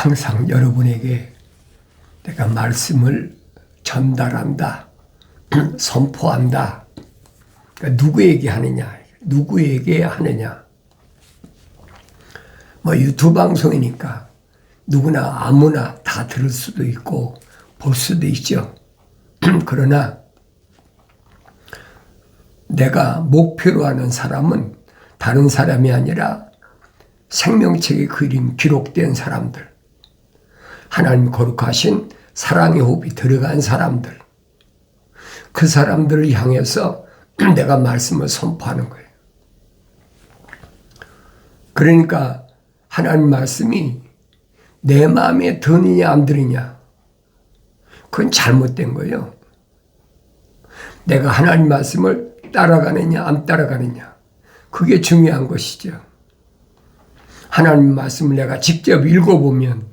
항상 여러분에게 내가 말씀을 전달한다, 선포한다. 그러니까 누구에게 하느냐, 누구에게 하느냐. 뭐 유튜브 방송이니까 누구나 아무나 다 들을 수도 있고 볼 수도 있죠. 그러나 내가 목표로 하는 사람은 다른 사람이 아니라 생명책에 기록된 사람들, 하나님 거룩하신 사랑의 호흡이 들어간 사람들, 그 사람들을 향해서 내가 말씀을 선포하는 거예요. 그러니까 하나님 말씀이 내 마음에 드느냐 안 드느냐, 그건 잘못된 거예요. 내가 하나님 말씀을 따라가느냐 안 따라가느냐, 그게 중요한 것이죠. 하나님 말씀을 내가 직접 읽어보면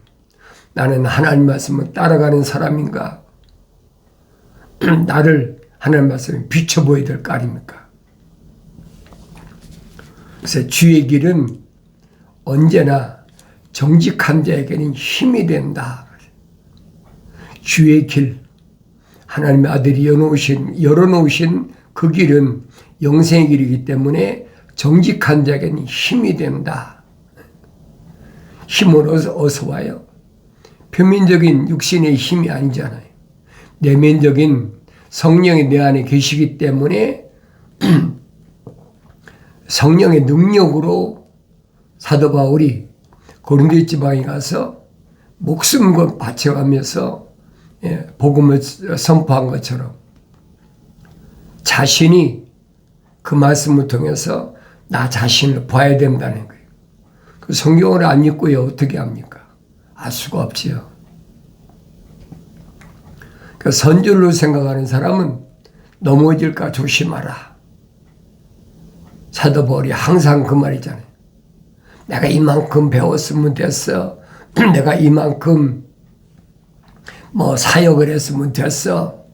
나는 하나님 말씀을 따라가는 사람인가, 나를 하나님 말씀에 비춰 보여야 될 거 아닙니까? 그래서 주의 길은 언제나 정직한 자에게는 힘이 된다. 주의 길, 하나님의 아들이 열어놓으신 그 길은 영생의 길이기 때문에 정직한 자에게는 힘이 된다. 힘은 어디서 와요? 표면적인 육신의 힘이 아니잖아요. 내면적인 성령이 내 안에 계시기 때문에 성령의 능력으로 사도 바울이 고린도 지방에 가서 목숨을 바쳐가면서 복음을 선포한 것처럼 자신이 그 말씀을 통해서 나 자신을 봐야 된다는 거예요. 그 성경을 안 읽고요, 어떻게 합니까? 알 수가 없지요. 그 선줄로 생각하는 사람은 넘어질까 조심하라. 사도 바울이 항상 그 말이잖아요. 내가 이만큼 배웠으면 됐어. 내가 이만큼 사역을 했으면 됐어.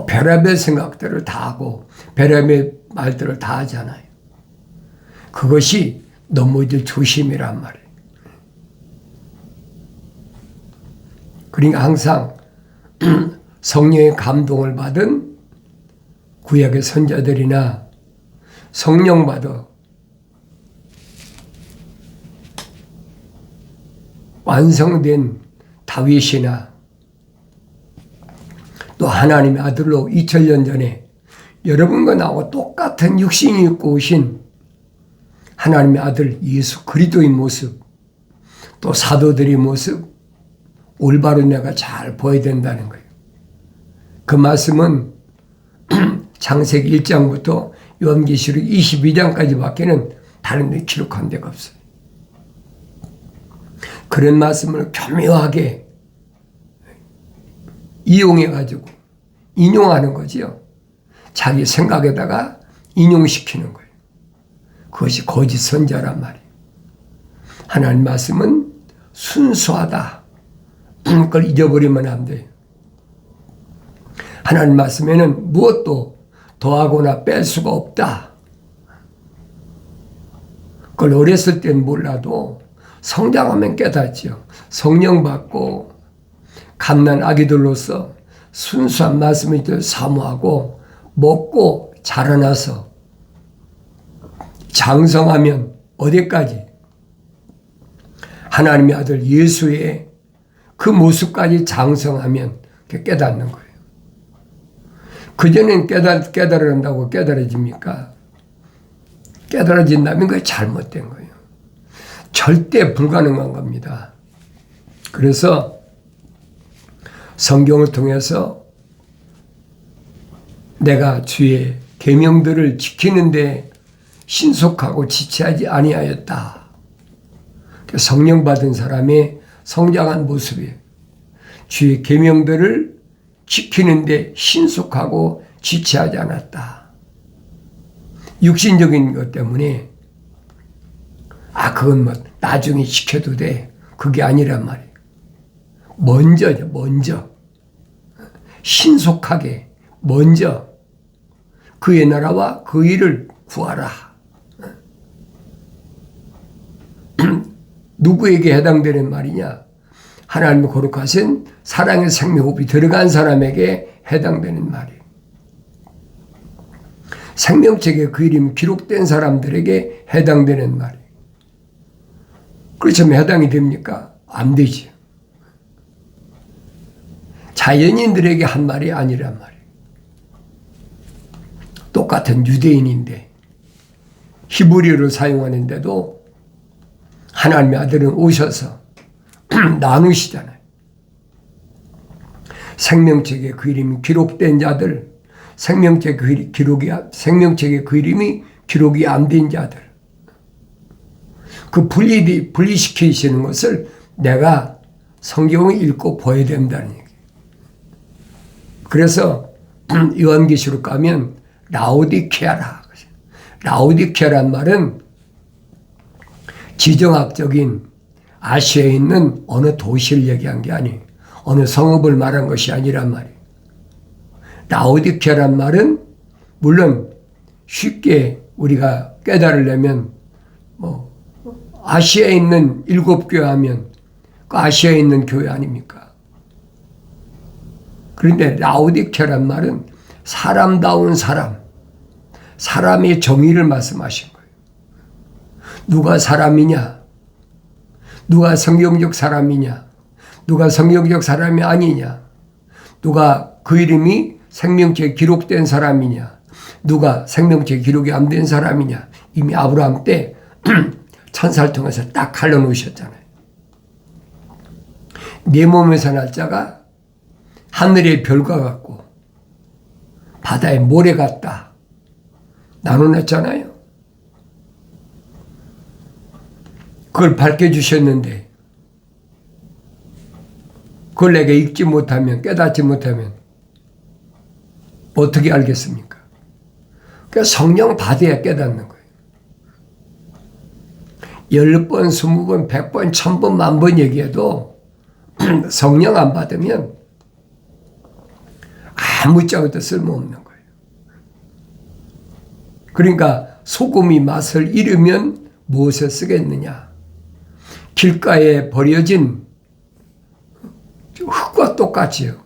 별의별 생각들을 다 하고 별의별 말들을 다 하잖아요. 그것이 넘어질 조심이란 말이에요. 그러니까 항상 성령의 감동을 받은 구약의 선자들이나 성령 받아 완성된 다윗이나 또 하나님의 아들로 2000년 전에 여러분과 나하고 똑같은 육신이 입고 오신 하나님의 아들 예수 그리스도의 모습, 또 사도들의 모습, 올바로 내가 잘 보여야 된다는 거예요. 그 말씀은 창세기 1장부터 요한계시록 22장까지밖에는 다른 데 기록한 데가 없어요. 그런 말씀을 교묘하게 이용해가지고 인용하는 거지요. 자기 생각에다가 인용시키는 거예요. 그것이 거짓 선자란 말이에요. 하나님 말씀은 순수하다. 그걸 잊어버리면 안 돼요. 하나님 말씀에는 무엇도 더하거나 뺄 수가 없다. 그걸 어렸을 땐 몰라도 성장하면 깨닫죠. 성령 받고 갓난 아기들로서 순수한 말씀을 사모하고 먹고 자라나서 장성하면 어디까지? 하나님의 아들 예수의 그 모습까지 장성하면 깨닫는 거예요. 그전엔 깨달은다고 깨달아집니까? 깨달아진다면 그게 잘못된 거예요. 절대 불가능한 겁니다. 그래서 성경을 통해서 내가 주의 계명들을 지키는데 신속하고 지체하지 아니하였다. 성령 받은 사람의 성장한 모습이에요. 주의 계명들을 지키는데 신속하고 지체하지 않았다. 육신적인 것 때문에 그건 나중에 지켜도 돼. 그게 아니란 말이에요. 먼저 신속하게 먼저 그의 나라와 그 일을 구하라. 누구에게 해당되는 말이냐? 하나님의 거룩하신 사랑의 생명호흡이 들어간 사람에게 해당되는 말이에요. 생명책에 그 이름이 기록된 사람들에게 해당되는 말이에요. 그렇다면 해당이 됩니까? 안 되죠. 자연인들에게 한 말이 아니란 말이에요. 똑같은 유대인인데 히브리어를 사용하는데도 하나님의 아들은 오셔서 나누시잖아요. 생명책에 그 이름이 기록된 자들, 생명책에 그 이름이 기록이 안 된 자들. 그 분리시키시는 것을 내가 성경을 읽고 보여야 된다는 얘기예요. 그래서 요한계시록 가면 라오디케아라. 라오디케아란 말은 지정학적인 아시아에 있는 어느 도시를 얘기한 게 아니에요. 어느 성읍을 말한 것이 아니란 말이에요. 라오디케아란 말은 물론 쉽게 우리가 깨달으려면 아시아에 있는 7교회 하면 그 아시아에 있는 교회 아닙니까? 그런데 라오디케아란 말은 사람다운 사람, 사람의 정의를 말씀하신 거예요. 누가 사람이냐? 누가 성경적 사람이냐? 누가 성경적 사람이 아니냐? 누가 그 이름이 생명책에 기록된 사람이냐? 누가 생명책에 기록이 안 된 사람이냐? 이미 아브라함 때 천사를 통해서 딱 갈라놓으셨잖아요. 내 몸에서 날짜가 하늘의 별과 같고 바다의 모래 같다. 나눠냈잖아요. 그걸 밝혀주셨는데 그걸 내가 읽지 못하면 깨닫지 못하면 어떻게 알겠습니까? 그러니까 성령 받아야 깨닫는 거예요. 10번, 20번, 100번, 1000번, 10,000번 얘기해도 성령 안 받으면 아무짝에도 쓸모없는 거예요. 그러니까 소금이 맛을 잃으면 무엇에 쓰겠느냐? 길가에 버려진 흙과 똑같이요.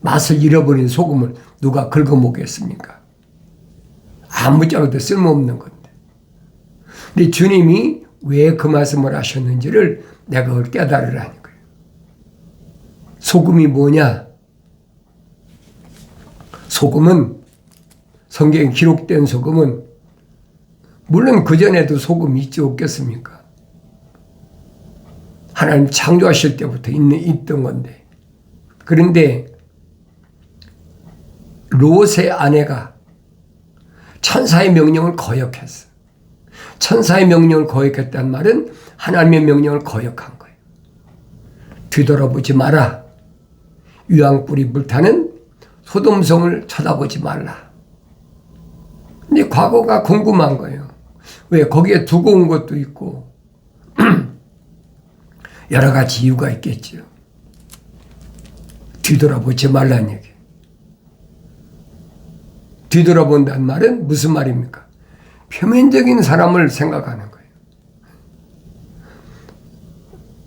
맛을 잃어버린 소금을 누가 긁어먹겠습니까? 아무짝에도 쓸모없는 건데. 근데 주님이 왜 그 말씀을 하셨는지를 내가 그걸 깨달으라는 거예요. 소금이 뭐냐? 소금은 성경에 기록된 소금은 물론 그전에도 소금이 있지 없겠습니까? 하나님 창조하실 때부터 있던 건데. 그런데 롯의 아내가 천사의 명령을 거역했어. 천사의 명령을 거역했단 말은 하나님의 명령을 거역한 거예요. 뒤돌아보지 마라. 유황불이 불타는 소돔성을 쳐다보지 말라. 근데 과거가 궁금한 거예요. 왜? 거기에 두고 온 것도 있고 여러 가지 이유가 있겠죠. 뒤돌아보지 말라는 얘기. 뒤돌아본다는 말은 무슨 말입니까? 표면적인 사람을 생각하는 거예요.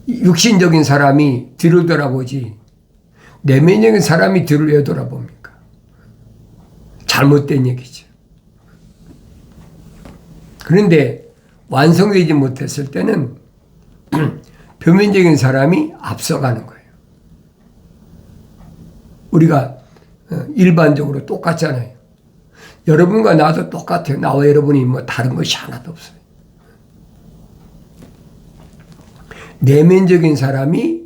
육신적인 사람이 뒤를 돌아보지 내면적인 사람이 뒤를 왜 돌아봅니까? 잘못된 얘기죠. 그런데 완성되지 못했을 때는 표면적인 사람이 앞서가는 거예요. 우리가 일반적으로 똑같잖아요. 여러분과 나도 똑같아요. 나와 여러분이 뭐 다른 것이 하나도 없어요. 내면적인 사람이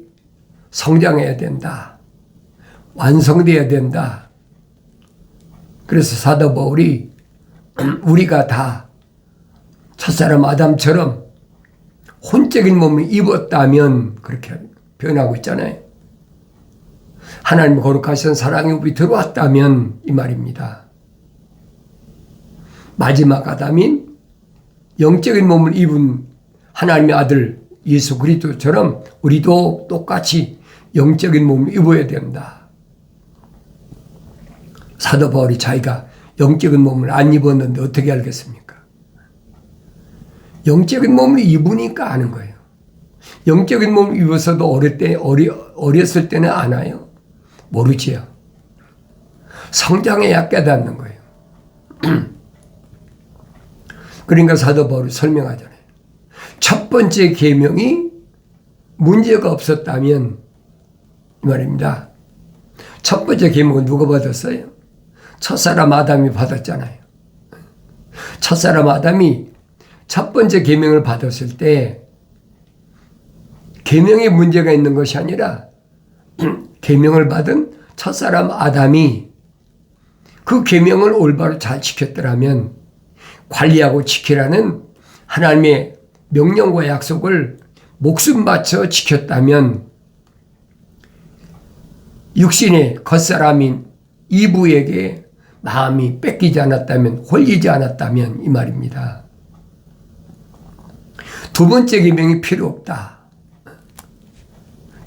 성장해야 된다. 완성돼야 된다. 그래서 사도 바울이 우리가 다 첫사람 아담처럼 혼적인 몸을 입었다면 그렇게 표현하고 있잖아요. 하나님 거룩하신 사랑의 호흡이 들어왔다면 이 말입니다. 마지막 아담인 영적인 몸을 입은 하나님의 아들 예수 그리스도처럼 우리도 똑같이 영적인 몸을 입어야 된다. 사도 바울이 자기가 영적인 몸을 안 입었는데 어떻게 알겠습니까? 영적인 몸을 입으니까 아는 거예요. 영적인 몸 입어서도 어렸을 때는 아나요? 모르지요. 성장해야 깨닫는 거예요. 그러니까 사도 바울이 설명하잖아요. 첫 번째 계명이 문제가 없었다면 이 말입니다. 첫 번째 계명은 누가 받았어요? 첫사람 아담이 받았잖아요. 첫사람 아담이 첫 번째 계명을 받았을 때 계명에 문제가 있는 것이 아니라 계명을 받은 첫사람 아담이 그 계명을 올바로 잘 지켰더라면, 관리하고 지키라는 하나님의 명령과 약속을 목숨 바쳐 지켰다면, 육신의 겉사람인 이브에게 마음이 뺏기지 않았다면, 홀리지 않았다면 이 말입니다. 두 번째 계명이 필요 없다.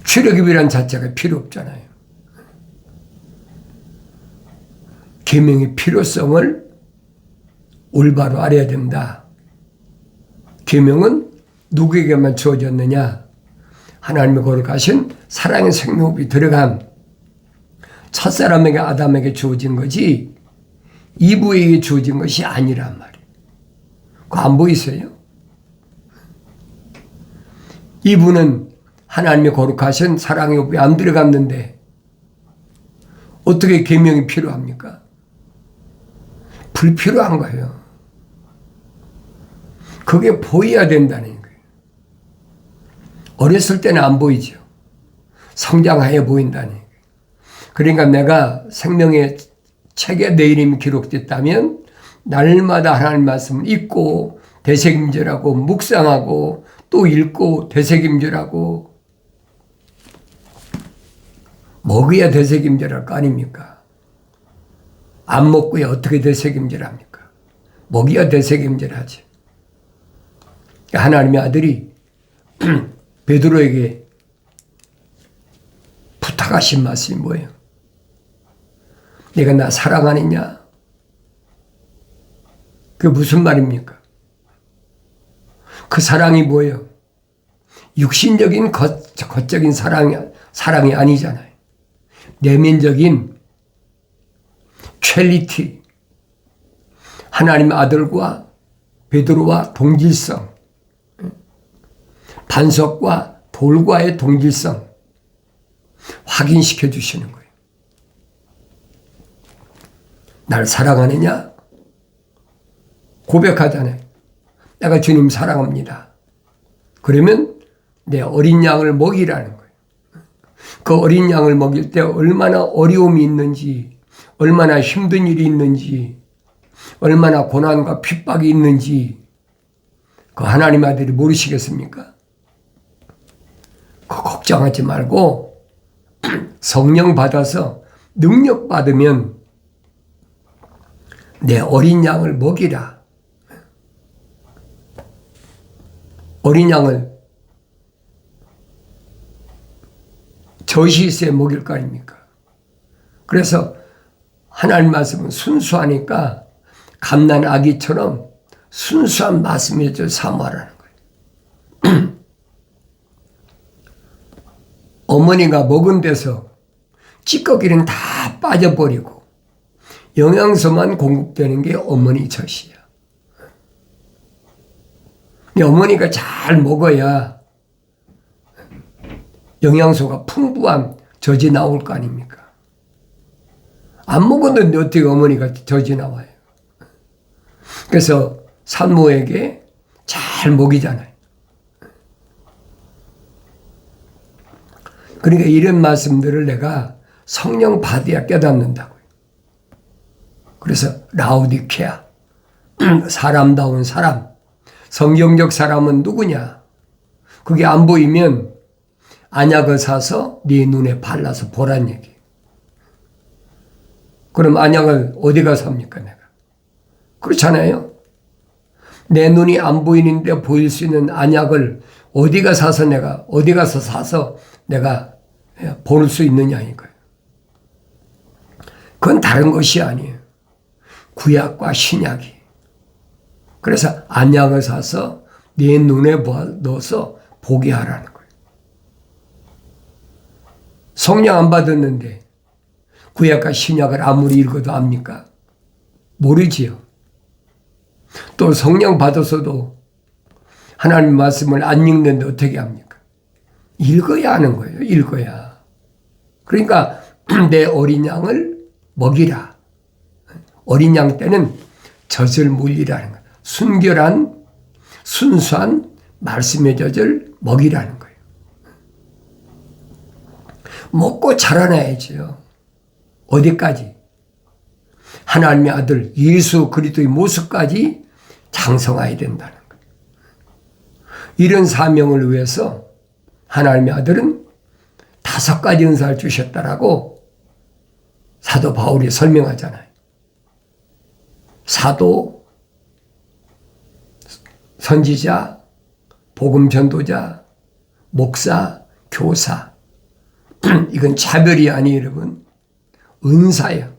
출애굽이란 자체가 필요 없잖아요. 계명의 필요성을 올바로 알아야 된다. 계명은 누구에게만 주어졌느냐? 하나님의 거룩하신 사랑의 생명이 들어간 첫사람에게 아담에게 주어진 거지 이브에게 주어진 것이 아니란 말이에요. 그거 안 보이세요? 이브는 하나님의 거룩하신 사랑의 호흡이 안 들어갔는데 어떻게 계명이 필요합니까? 불필요한 거예요. 그게 보여야 된다는 거예요. 어렸을 때는 안 보이죠. 성장하여 보인다는 거예요. 그러니까 내가 생명의 책에 내 이름이 기록됐다면 날마다 하나님 말씀을 읽고 되새김질하고 묵상하고 또 읽고 되새김질하고 먹어야 되새김질할 거 아닙니까? 안 먹고야 어떻게 되새김질합니까? 먹어야 되새김질하지. 하나님의 아들이 베드로에게 부탁하신 말씀이 뭐예요? 내가 나 사랑하느냐? 그게 무슨 말입니까? 그 사랑이 뭐예요? 육신적인 겉적인 사랑이 아니잖아요. 내면적인 퀄리티, 하나님의 아들과 베드로와 동질성, 반석과 돌과의 동질성 확인시켜 주시는 거예요. 날 사랑하느냐? 고백하잖아요. 내가 주님 사랑합니다. 그러면 내 어린 양을 먹이라는 거예요. 그 어린 양을 먹일 때 얼마나 어려움이 있는지, 얼마나 힘든 일이 있는지, 얼마나 고난과 핍박이 있는지 그 하나님 아들이 모르시겠습니까? 그 걱정하지 말고 성령 받아서 능력 받으면 내 어린 양을 먹이라. 어린 양을 저시세 먹일 거 아닙니까? 그래서 하나님 말씀은 순수하니까 갓난 아기처럼 순수한 말씀에 사모하라는 거예요. 어머니가 먹은 데서 찌꺼기는 다 빠져버리고 영양소만 공급되는 게 어머니 젖이야. 어머니가 잘 먹어야 영양소가 풍부한 젖이 나올 거 아닙니까? 안 먹었는데 어떻게 어머니가 젖이 나와요? 그래서 산모에게 잘 먹이잖아요. 그러니까 이런 말씀들을 내가 성령 받아야 깨닫는다고요. 그래서 라오디케아, 사람다운 사람, 성경적 사람은 누구냐? 그게 안 보이면 안약을 사서 네 눈에 발라서 보란 얘기. 그럼 안약을 어디 가서 삽니까, 내가? 그렇잖아요. 내 눈이 안 보이는데 보일 수 있는 안약을 어디 가서 사서 내가 볼 수 있느냐 이거예요. 그건 다른 것이 아니에요. 구약과 신약이. 그래서 안약을 사서 내 눈에 넣어서 보게 하라는 거예요. 성령 안 받았는데 구약과 신약을 아무리 읽어도 압니까? 모르지요. 또 성령 받았어도 하나님 말씀을 안 읽는데 어떻게 합니까? 읽어야 하는 거예요. 읽어야. 그러니까 내 어린 양을 먹이라. 어린 양 때는 젖을 물리라는 거예요. 순결한 순수한 말씀의 젖을 먹이라는 거예요. 먹고 자라나야지요. 어디까지? 하나님의 아들 예수 그리스도의 모습까지 장성해야 된다는 거예요. 이런 사명을 위해서 하나님의 아들은 5가지 은사를 주셨다라고 사도 바울이 설명하잖아요. 사도, 선지자, 복음 전도자, 목사, 교사. 이건 차별이 아니에요, 여러분. 은사예요.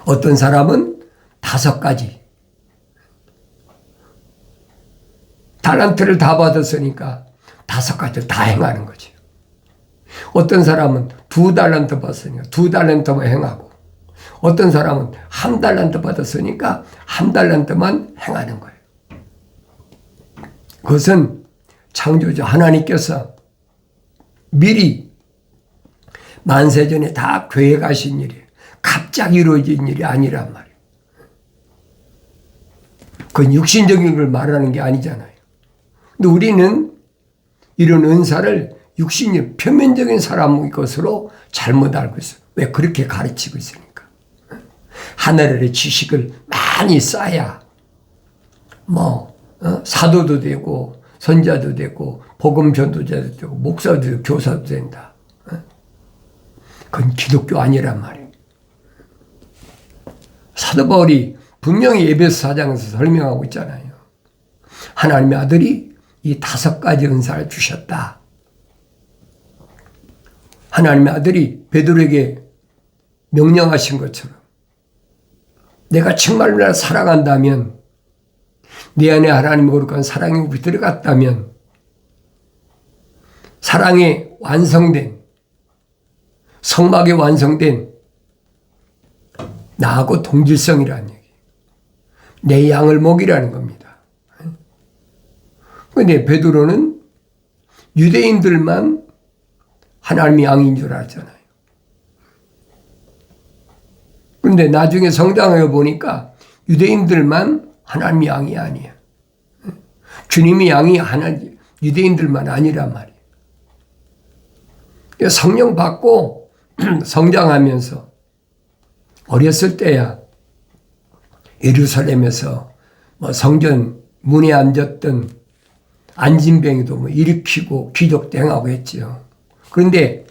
어떤 사람은 5가지. 달란트를 다 받았으니까 5가지를 다 행하는 거죠. 어떤 사람은 2달란트 받았으니까 2달란트만 행하고, 어떤 사람은 1달란트 받았으니까 1달란트만 행하는 거예요. 그것은 창조주 하나님께서 미리 만세전에 다 계획하신 일이에요. 갑자기 이루어진 일이 아니란 말이에요. 그건 육신적인 걸 말하는 게 아니잖아요. 근데 우리는 이런 은사를 육신의 표면적인 사람의 것으로 잘못 알고 있어요. 왜? 그렇게 가르치고 있으니까. 하늘의 지식을 많이 쌓아야 사도도 되고 선자도 되고 복음 전도자도 되고 목사도 되고 교사도 된다. 그건 기독교 아니란 말이에요. 사도 바울이 분명히 에베소 4장에서 설명하고 있잖아요. 하나님의 아들이 이 5가지 은사를 주셨다. 하나님의 아들이 베드로에게 명령하신 것처럼 내가 정말로 나를 사랑한다면, 내 안에 하나님의 거룩한 사랑이 들어갔다면 사랑에 완성된, 성막에 완성된 나하고 동질성이라는 얘기. 내 양을 먹이라는 겁니다. 그런데 베드로는 유대인들만 하나님의 양인 줄 알잖아요. 그런데 나중에 성장해 보니까 유대인들만 하나님의 양이 아니에요. 주님의 양이 유대인들만 아니란 말이에요. 성령 받고 성장하면서 어렸을 때야 예루살렘에서 성전 문에 앉았던 안진뱅이도 일으키고 기적도 행하고 했지요. 그런데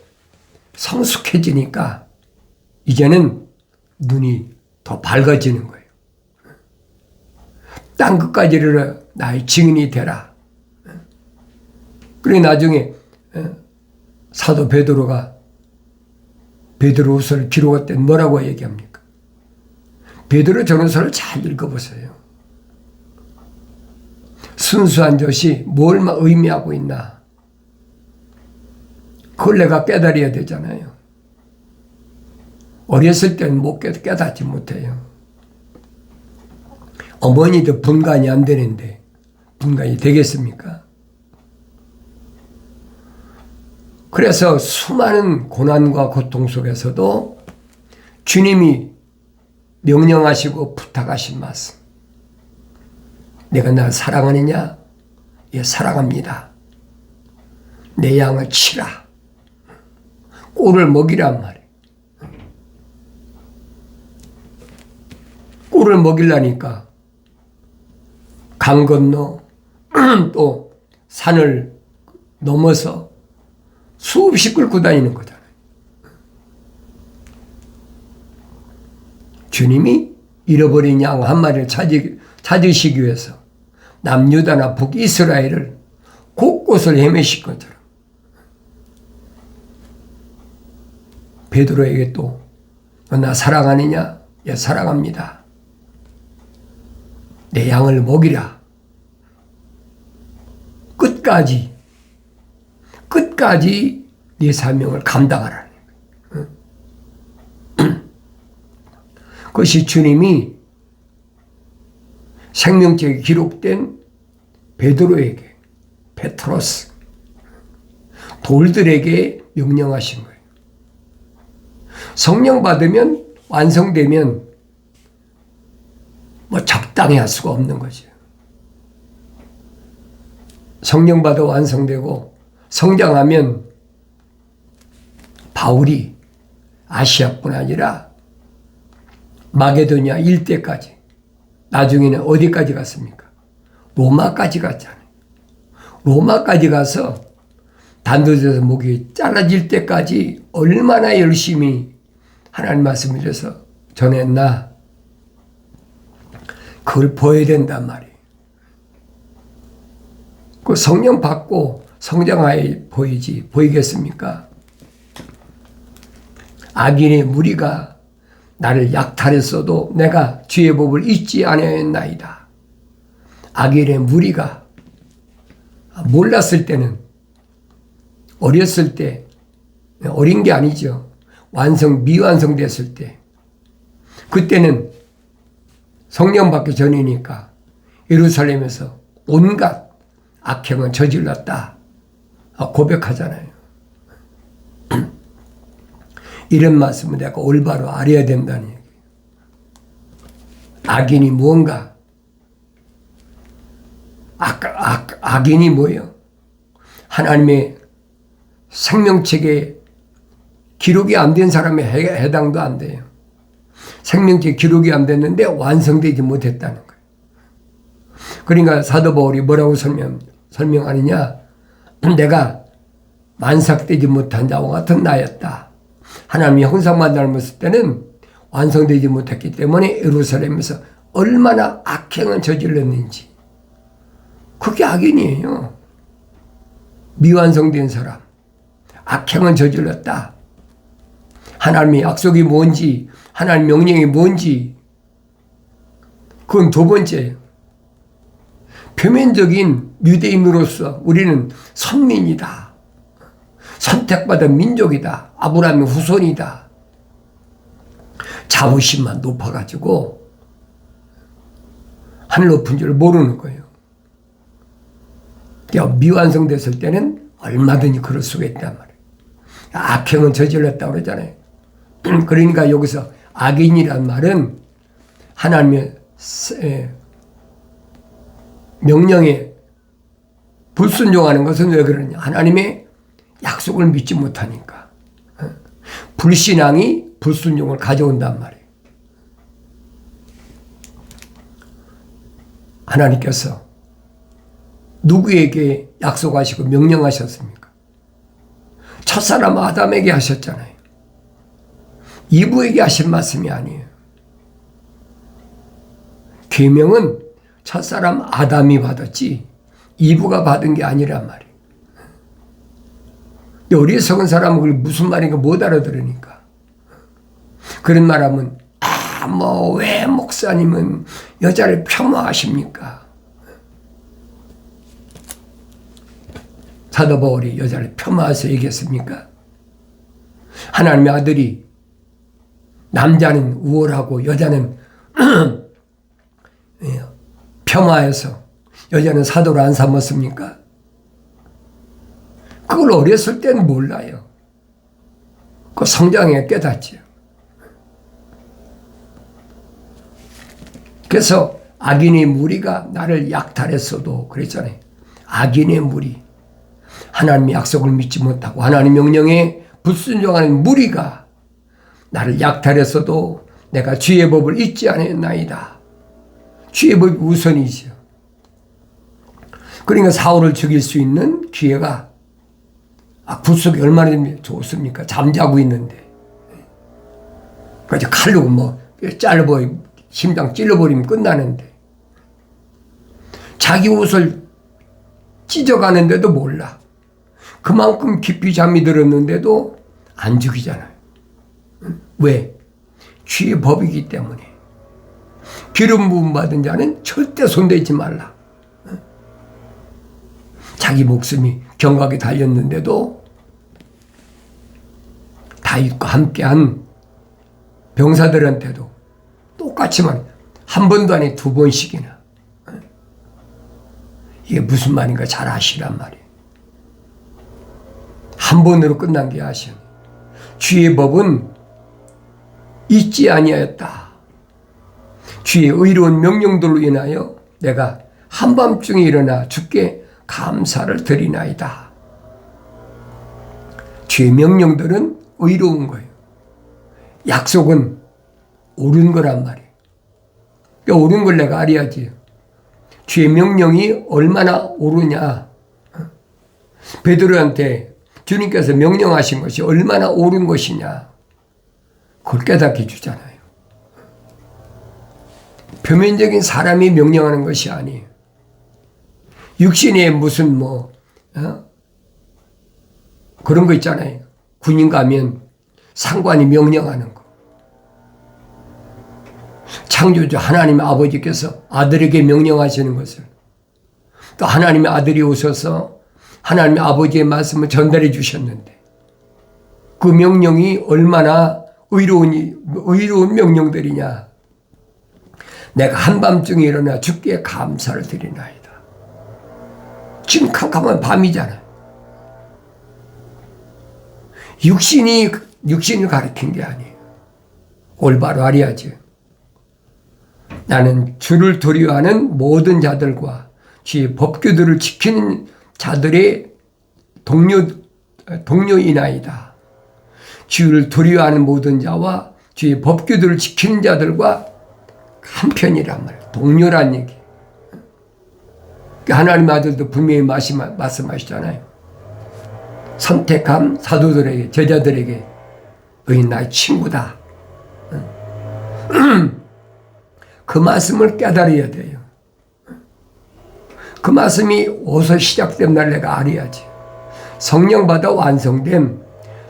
성숙해지니까 이제는 눈이 더 밝아지는 거예요. 땅 끝까지 이르러 나의 증인이 되라. 그래 나중에 사도 베드로가 베드로후서를 기록할 때 뭐라고 얘기합니까? 베드로 전후서를 잘 읽어보세요. 순수한 젖이 뭘 의미하고 있나? 그걸 내가 깨달아야 되잖아요. 어렸을 때는 못 깨닫지 못해요. 어머니도 분간이 안 되는데 분간이 되겠습니까? 그래서 수많은 고난과 고통 속에서도 주님이 명령하시고 부탁하신 말씀. 내가 나를 사랑하느냐? 예, 사랑합니다. 내 양을 치라. 꿀을 먹이란 말이에요. 꿀을 먹이려니까 강 건너 또 산을 넘어서 수없이 끌고 다니는 거잖아요. 주님이 잃어버린 양 한 마리를 찾으시기 위해서 남유다나 북이스라엘을 곳곳을 헤매실 것처럼 베드로에게 또 나 사랑하느냐? 예, 사랑합니다. 내 양을 먹이라. 끝까지 네 사명을 감당하라는 거예요. 그것이 주님이 생명책에 기록된 베드로에게, 페트로스, 돌들에게 명령하신 거예요. 성령 받으면, 완성되면 뭐 적당히 할 수가 없는 거죠. 성령 받아 완성되고 성장하면 바울이 아시아뿐 아니라 마게도냐 일대까지, 나중에는 어디까지 갔습니까? 로마까지 갔잖아요. 로마까지 가서 단도제에서 목이 잘라질 때까지 얼마나 열심히 하나님 말씀을 해서 전했나, 그걸 보여야 된단 말이에요. 그 성령 받고 성장하여 보이겠습니까? 악인의 무리가 나를 약탈했어도 내가 주의 법을 잊지 아니하였나이다. 악인의 무리가 몰랐을 때는, 어렸을 때, 어린 게 아니죠. 미완성됐을 때, 그때는 성령 받기 전이니까 예루살렘에서 온갖 악행은 저질렀다 고백하잖아요. 이런 말씀을 내가 올바로 알아야 된다는 얘기예요. 악인이 무언가, 악인이 뭐예요? 하나님의 생명책에 기록이 안 된 사람에 해당도 안 돼요. 생명책 기록이 안 됐는데 완성되지 못했다는 거예요. 그러니까 사도 바울이 뭐라고 설명하느냐? 내가 만삭되지 못한 자와 같은 나였다. 하나님이 형상만 닮았을 때는 완성되지 못했기 때문에 예루살렘에서 얼마나 악행을 저질렀는지. 그게 악인이에요. 미완성된 사람, 악행을 저질렀다. 하나님의 약속이 뭔지, 하나님의 명령이 뭔지, 그건 두 번째예요. 표면적인 유대인으로서 우리는 선민이다, 선택받은 민족이다, 아브라함의 후손이다, 자부심만 높아가지고 하늘 높은 줄 모르는 거예요. 미완성됐을 때는 얼마든지 그럴 수가 있단 말이에요. 악행은 저질렀다고 그러잖아요. 그러니까 여기서 악인이란 말은 하나님의 명령에 불순종하는 것은 왜 그러냐? 하나님의 약속을 믿지 못하니까. 불신앙이 불순종을 가져온단 말이에요. 하나님께서 누구에게 약속하시고 명령하셨습니까? 첫사람 아담에게 하셨잖아요. 이브에게 하신 말씀이 아니에요. 계명은 첫사람 아담이 받았지 이브가 받은 게 아니란 말이에요. 어리석은 사람은 그게 무슨 말인가 못 알아들으니까. 그런 말하면 왜 목사님은 여자를 폄하하십니까? 사도 바울이 여자를 폄하해서 얘기했습니까? 하나님의 아들이 남자는 우월하고 여자는 폄하해서 여자는 사도를 안 삼았습니까? 그걸 어렸을 때는 몰라요. 그 성장에 깨닫지요. 그래서 악인의 무리가 나를 약탈했어도 그랬잖아요. 악인의 무리, 하나님의 약속을 믿지 못하고 하나님 명령에 불순종하는 무리가 나를 약탈했어도 내가 주의 법을 잊지 않았나이다. 주의 법이 우선이죠. 그러니까 사울을 죽일 수 있는 기회가 구속이 얼마나 좋습니까? 잠자고 있는데. 그래서 칼로 심장 찔러버리면 끝나는데. 자기 옷을 찢어가는데도 몰라. 그만큼 깊이 잠이 들었는데도 안 죽이잖아요. 왜? 주의 법이기 때문에. 기름 부음 받은 자는 절대 손대지 말라. 자기 목숨이 경각에 달렸는데도 다윗과 함께한 병사들한테도 똑같이만 한 번도 아니 두 번씩이나. 이게 무슨 말인가 잘 아시란 말이에요. 한 번으로 끝난 게 아시오. 주의 법은 잊지 아니하였다. 주의 의로운 명령들로 인하여 내가 한밤중에 일어나 주께 감사를 드리나이다. 주의 명령들은 의로운 거예요. 약속은 옳은 거란 말이에요. 그러니까 옳은 걸 내가 알아야지. 주의 명령이 얼마나 옳으냐. 베드로한테 주님께서 명령하신 것이 얼마나 옳은 것이냐. 그걸 깨닫게 주잖아요. 표면적인 사람이 명령하는 것이 아니에요. 육신의 무슨 그런 거 있잖아요. 군인 가면 상관이 명령하는 거. 창조주 하나님 아버지께서 아들에게 명령하시는 것을 또 하나님의 아들이 오셔서 하나님의 아버지의 말씀을 전달해 주셨는데 그 명령이 얼마나 의로운 명령들이냐. 내가 한밤중에 일어나 주께 감사를 드리나이다. 지금 캄캄한 밤이잖아요. 육신을 가리킨 게 아니에요. 올바로 알아야지. 나는 주를 두려워하는 모든 자들과 주의 법규들을 지키는 자들의 동료이나이다. 주를 두려워하는 모든 자와 주의 법규들을 지키는 자들과 한편이란 말이에요. 동료란 얘기. 하나님의 아들도 분명히 말씀하시잖아요. 선택한 사도들에게, 제자들에게 너희 나의 친구다. 그 말씀을 깨달아야 돼요. 그 말씀이 어디서 시작된 날 내가 알아야지. 성령 받아 완성된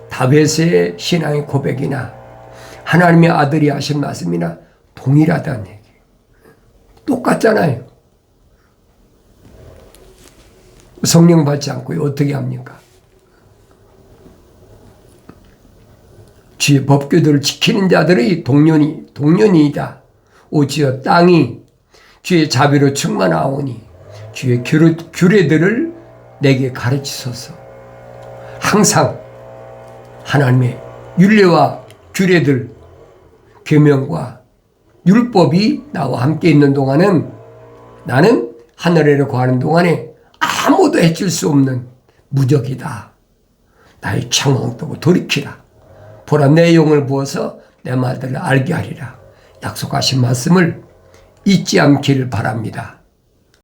다윗의 신앙의 고백이나 하나님의 아들이 하신 말씀이나 동일하다는 얘기. 똑같잖아요. 성령 받지 않고 어떻게 합니까? 주의 법규들을 지키는 자들의 동년이다. 오지어 땅이 주의 자비로 충만하오니 주의 규례들을 내게 가르치소서. 항상 하나님의 율례와 규례들, 계명과 율법이 나와 함께 있는 동안은 나는 하늘에로 거하는 동안에 아무도 해칠 수 없는 무적이다. 나의 창을 뜨고 돌이키라. 보라 내 영을 부어서 내 말들을 알게 하리라. 약속하신 말씀을 잊지 않기를 바랍니다.